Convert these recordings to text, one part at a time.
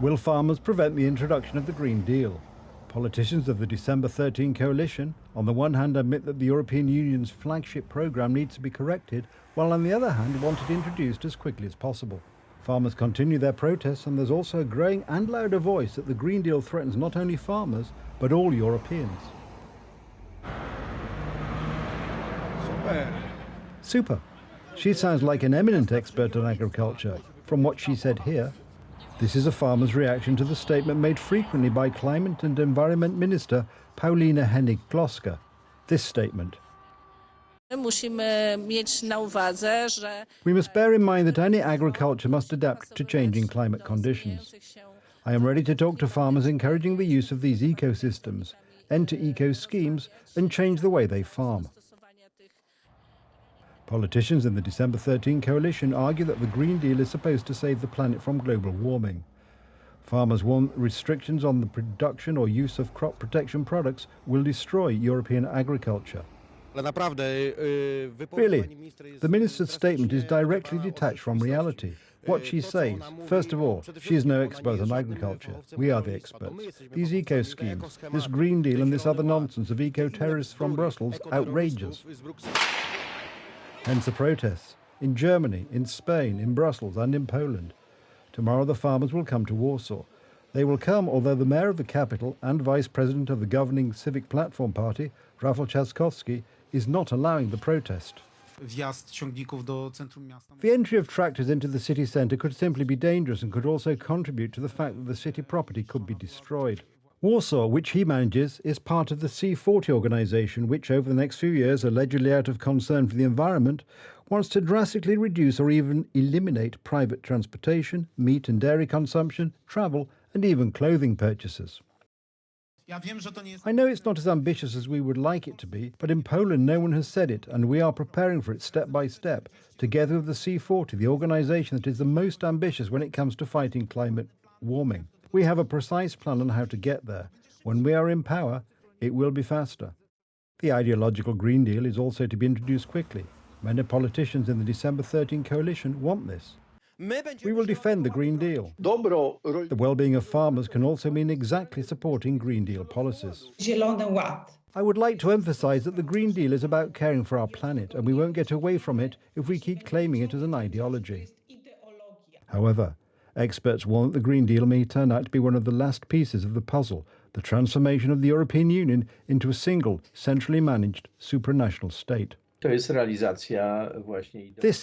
Will farmers prevent the introduction of the Green Deal? Politicians of the December 13 coalition, on the one hand, admit that the European Union's flagship programme needs to be corrected, while on the other hand, want it introduced as quickly as possible. Farmers continue their protests, and there's also a growing and louder voice that the Green Deal threatens not only farmers, but all Europeans. Super. She sounds like an eminent expert on agriculture. From what she said here, this is a farmer's reaction to the statement made frequently by Climate and Environment Minister Paulina Hennig-Kloska. This statement: we must bear in mind that any agriculture must adapt to changing climate conditions. I am ready to talk to farmers encouraging the use of these ecosystems, enter eco schemes and change the way they farm. Politicians in the December 13 coalition argue that the Green Deal is supposed to save the planet from global warming. Farmers warn that restrictions on the production or use of crop protection products will destroy European agriculture. Really, the minister's statement is directly detached from reality. What she says, first of all, she is no expert on agriculture. We are the experts. These eco schemes, this Green Deal and this other nonsense of eco-terrorists from Brussels, outrageous. Hence the protests in Germany, in Spain, in Brussels and in Poland. Tomorrow the farmers will come to Warsaw. They will come although the mayor of the capital and vice president of the governing Civic Platform Party, Rafał Trzaskowski, is not allowing the protest. The entry of tractors into the city centre could simply be dangerous and could also contribute to the fact that the city property could be destroyed. Warsaw, which he manages, is part of the C40 organisation, which over the next few years, allegedly out of concern for the environment, wants to drastically reduce or even eliminate private transportation, meat and dairy consumption, travel and even clothing purchases. I know it's not as ambitious as we would like it to be, but in Poland no one has said it, and we are preparing for it step by step, together with the C40, the organisation that is the most ambitious when it comes to fighting climate warming. We have a precise plan on how to get there. When we are in power, it will be faster. The ideological Green Deal is also to be introduced quickly. Many politicians in the December 13 coalition want this. We will defend the Green Deal. The well-being of farmers can also mean exactly supporting Green Deal policies. I would like to emphasise that the Green Deal is about caring for our planet, and we won't get away from it if we keep claiming it as an ideology. However, experts warn that the Green Deal may turn out to be one of the last pieces of the puzzle, the transformation of the European Union into a single, centrally managed, supranational state. This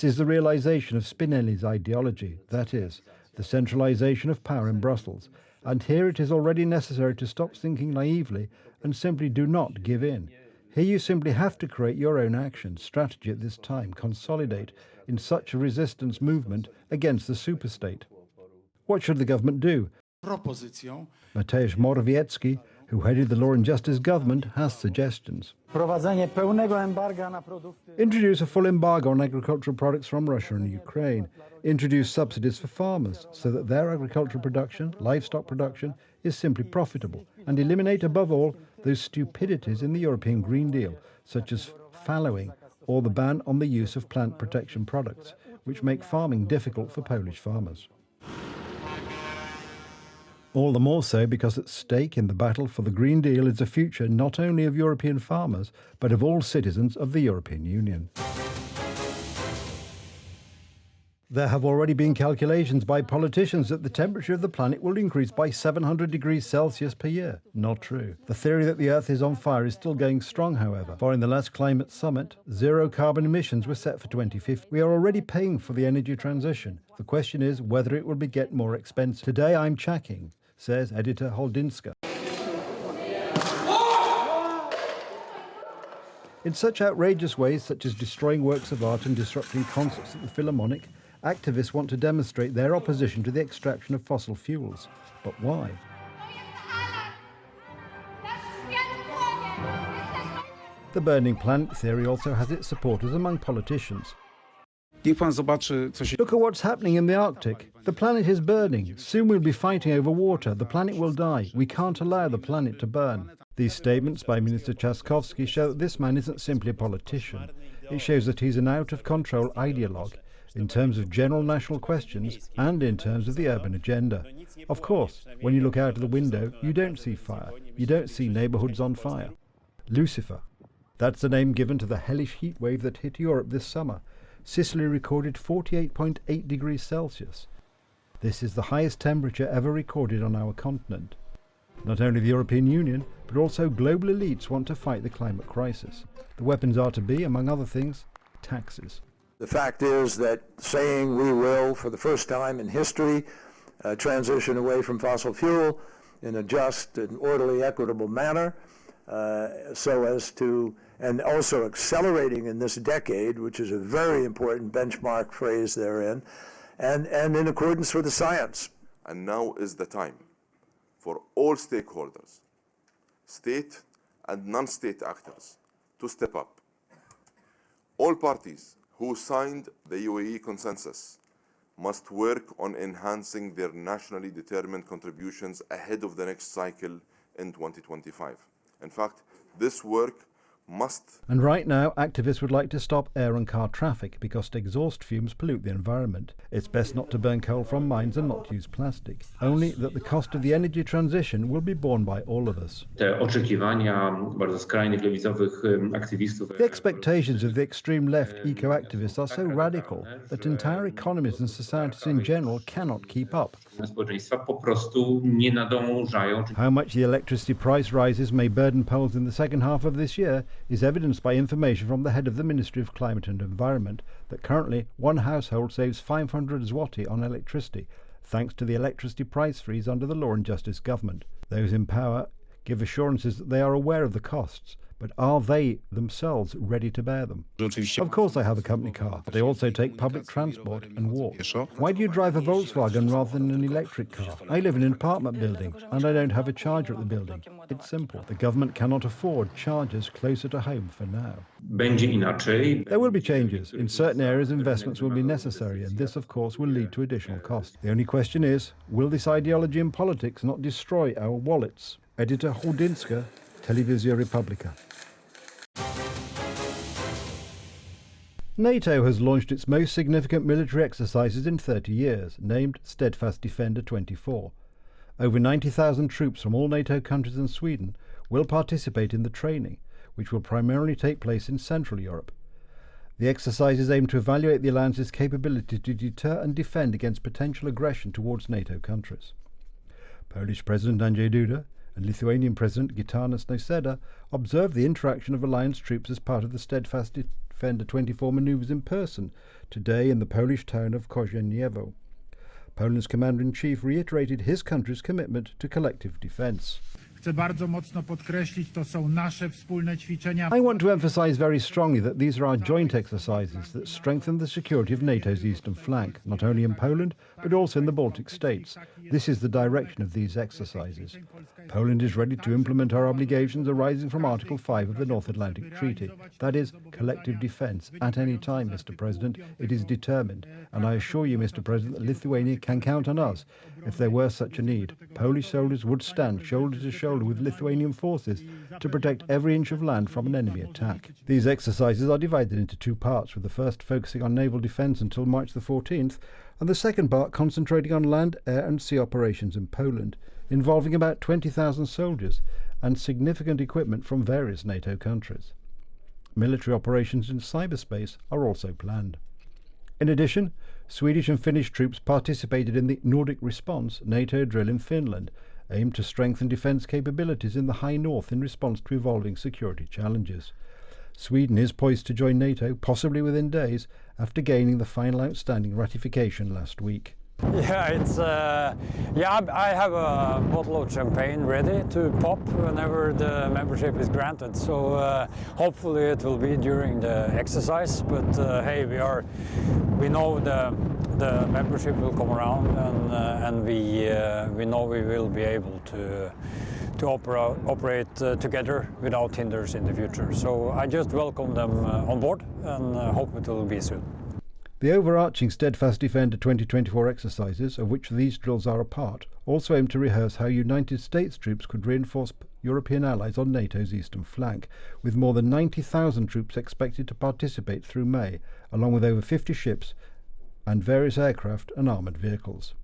is the realisation of Spinelli's ideology, that is, the centralisation of power in Brussels. And here it is already necessary to stop thinking naively and simply do not give in. Here you simply have to create your own action, strategy at this time, consolidate in such a resistance movement against the superstate. What should the government do? Mateusz Morawiecki, who headed the Law and Justice government, has suggestions. Introduce a full embargo on agricultural products from Russia and Ukraine. Introduce subsidies for farmers so that their agricultural production, livestock production, is simply profitable. And eliminate above all those stupidities in the European Green Deal, such as fallowing or the ban on the use of plant protection products, which make farming difficult for Polish farmers. All the more so because at stake in the battle for the Green Deal is the future not only of European farmers, but of all citizens of the European Union. There have already been calculations by politicians that the temperature of the planet will increase by 700 degrees Celsius per year. Not true. The theory that the Earth is on fire is still going strong, however. For in the last climate summit, zero carbon emissions were set for 2050. We are already paying for the energy transition. The question is whether it will get more expensive. Today I'm checking, says editor Holdinska. In such outrageous ways, such as destroying works of art and disrupting concerts at the Philharmonic, activists want to demonstrate their opposition to the extraction of fossil fuels. But why? The burning planet theory also has its supporters among politicians. Look at what's happening in the Arctic. The planet is burning. Soon we'll be fighting over water. The planet will die. We can't allow the planet to burn. These statements by Minister Trzaskowski show that this man isn't simply a politician. It shows that he's an out-of-control ideologue, in terms of general national questions and in terms of the urban agenda. Of course, when you look out of the window, you don't see fire. You don't see neighbourhoods on fire. Lucifer. That's the name given to the hellish heat wave that hit Europe this summer. Sicily recorded 48.8 degrees Celsius. This is the highest temperature ever recorded on our continent. Not only the European Union, but also global elites want to fight the climate crisis. The weapons are to be, among other things, taxes. The fact is that saying we will, for the first time in history, transition away from fossil fuel in a just and orderly, equitable manner, so as to, and also accelerating in this decade, which is a very important benchmark phrase therein, and in accordance with the science. And now is the time for all stakeholders, state and non-state actors, to step up. All parties who signed the UAE consensus must work on enhancing their nationally determined contributions ahead of the next cycle in 2025. In fact, this work must. And right now, activists would like to stop air and car traffic because exhaust fumes pollute the environment. It's best not to burn coal from mines and not to use plastic. Only that the cost of the energy transition will be borne by all of us. The expectations of the extreme left eco-activists are so radical that entire economies and societies in general cannot keep up. How much the electricity price rises may burden Poles in the second half of this year is evidenced by information from the head of the Ministry of Climate and Environment that currently one household saves 500 zloty on electricity, thanks to the electricity price freeze under the Law and Justice government. Those in power give assurances that they are aware of the costs, but are they themselves ready to bear them? Of course I have a company car, but I also take public transport and walk. Why do you drive a Volkswagen rather than an electric car? I live in an apartment building and I don't have a charger at the building. It's simple. The government cannot afford chargers closer to home for now. There will be changes. In certain areas investments will be necessary, and this of course will lead to additional costs. The only question is, will this ideology in politics not destroy our wallets? Editor Hordinska, Telewizja Republika. NATO has launched its most significant military exercises in 30 years, named Steadfast Defender-24. Over 90,000 troops from all NATO countries and Sweden will participate in the training, which will primarily take place in Central Europe. The exercises aim to evaluate the alliance's capability to deter and defend against potential aggression towards NATO countries. Polish President Andrzej Duda and Lithuanian President Gitanas Nausėda observed the interaction of alliance troops as part of the Steadfast Defender-24 manoeuvres in person today in the Polish town of Kozienicewo. Poland's Commander-in-Chief reiterated his country's commitment to collective defence. Chcę bardzo mocno podkreślić, to są nasze wspólne ćwiczenia. I want to emphasize very strongly that these are our joint exercises that strengthen the security of NATO's eastern flank, not only in Poland, but also in the Baltic states. This is the direction of these exercises. Poland is ready to implement our obligations arising from Article 5 of the North Atlantic Treaty. That is, collective defence. At any time, Mr. President, it is determined. And I assure you, Mr. President, that Lithuania can count on us if there were such a need. Polish soldiers would stand shoulder to shoulder with Lithuanian forces to protect every inch of land from an enemy attack. These exercises are divided into two parts, with the first focusing on naval defence until March the 14th, and the second part concentrating on land, air and sea operations in Poland, involving about 20,000 soldiers and significant equipment from various NATO countries. Military operations in cyberspace are also planned. In addition, Swedish and Finnish troops participated in the Nordic Response NATO drill in Finland, aimed to strengthen defence capabilities in the High North in response to evolving security challenges. Sweden is poised to join NATO, possibly within days, after gaining the final outstanding ratification last week. Yeah, I have a bottle of champagne ready to pop whenever the membership is granted. So hopefully it will be during the exercise. But hey, we know the membership will come around, and we know we will be able to operate together without hinders in the future. So I just welcome them on board and hope it will be soon. The overarching Steadfast Defender 2024 exercises, of which these drills are a part, also aim to rehearse how United States troops could reinforce European allies on NATO's eastern flank, with more than 90,000 troops expected to participate through May, along with over 50 ships and various aircraft and armoured vehicles.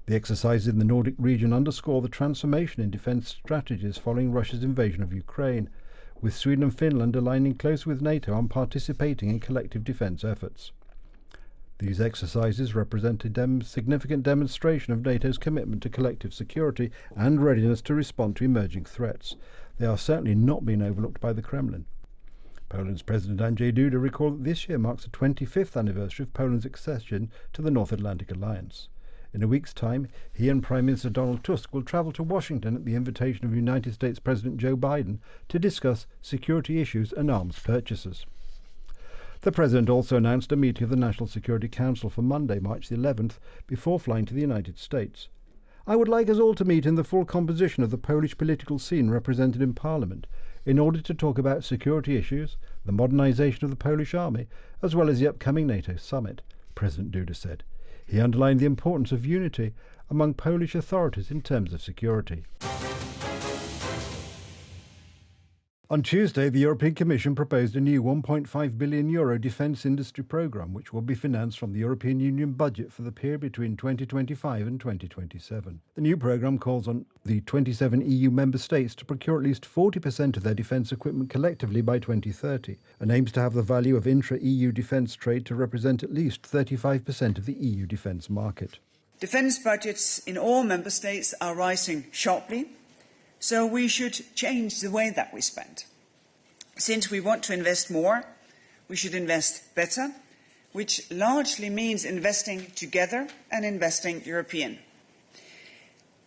The exercises in the Nordic region underscore the transformation in defence strategies following Russia's invasion of Ukraine, with Sweden and Finland aligning close with NATO on participating in collective defence efforts. These exercises represent a significant demonstration of NATO's commitment to collective security and readiness to respond to emerging threats. They are certainly not being overlooked by the Kremlin. Poland's President Andrzej Duda recalled that this year marks the 25th anniversary of Poland's accession to the North Atlantic Alliance. In a week's time, he and Prime Minister Donald Tusk will travel to Washington at the invitation of United States President Joe Biden to discuss security issues and arms purchases. The President also announced a meeting of the National Security Council for Monday, March the 11th, before flying to the United States. I would like us all to meet in the full composition of the Polish political scene represented in Parliament in order to talk about security issues, the modernisation of the Polish army, as well as the upcoming NATO summit, President Duda said. He underlined the importance of unity among Polish authorities in terms of security. On Tuesday, the European Commission proposed a new €1.5 billion defence industry programme, which will be financed from the European Union budget for the period between 2025 and 2027. The new programme calls on the 27 EU member states to procure at least 40% of their defence equipment collectively by 2030, and aims to have the value of intra-EU defence trade to represent at least 35% of the EU defence market. Defence budgets in all member states are rising sharply. So we should change the way that we spend. Since we want to invest more, we should invest better, which largely means investing together and investing European.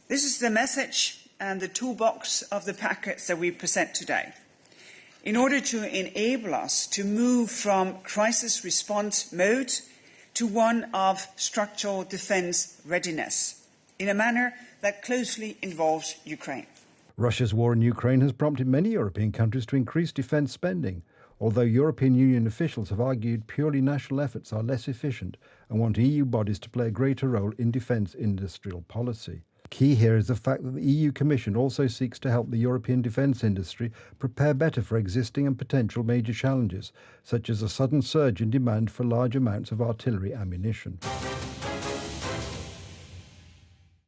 This is the message and the toolbox of the package that we present today. In order to enable us to move from crisis response mode to one of structural defence readiness, in a manner that closely involves Ukraine. Russia's war in Ukraine has prompted many European countries to increase defence spending, although European Union officials have argued purely national efforts are less efficient and want EU bodies to play a greater role in defence industrial policy. Key here is the fact that the EU Commission also seeks to help the European defence industry prepare better for existing and potential major challenges, such as a sudden surge in demand for large amounts of artillery ammunition.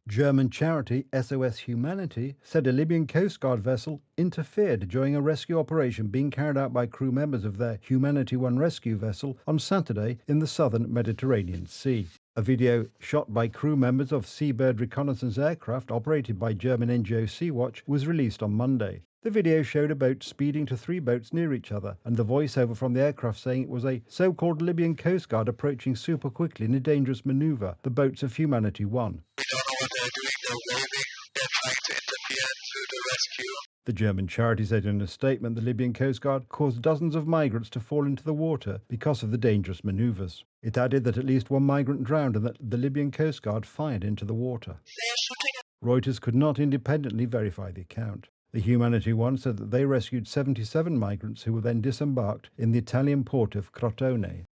German charity SOS Humanity said a Libyan Coast Guard vessel interfered during a rescue operation being carried out by crew members of their Humanity One rescue vessel on Saturday in the southern Mediterranean Sea. A video shot by crew members of Seabird reconnaissance aircraft operated by German NGO Sea-Watch was released on Monday. The video showed a boat speeding to 3 boats near each other, and the voiceover from the aircraft saying it was a so-called Libyan Coast Guard approaching super quickly in a dangerous manoeuvre, the boats of Humanity One. We don't know what they're doing, they're waving, they're trying to interfere to the rescue. The German charity said in a statement the Libyan Coast Guard caused dozens of migrants to fall into the water because of the dangerous manoeuvres. It added that at least 1 migrant drowned and that the Libyan Coast Guard fired into the water. Reuters could not independently verify the account. The Humanity One said that they rescued 77 migrants who were then disembarked in the Italian port of Crotone.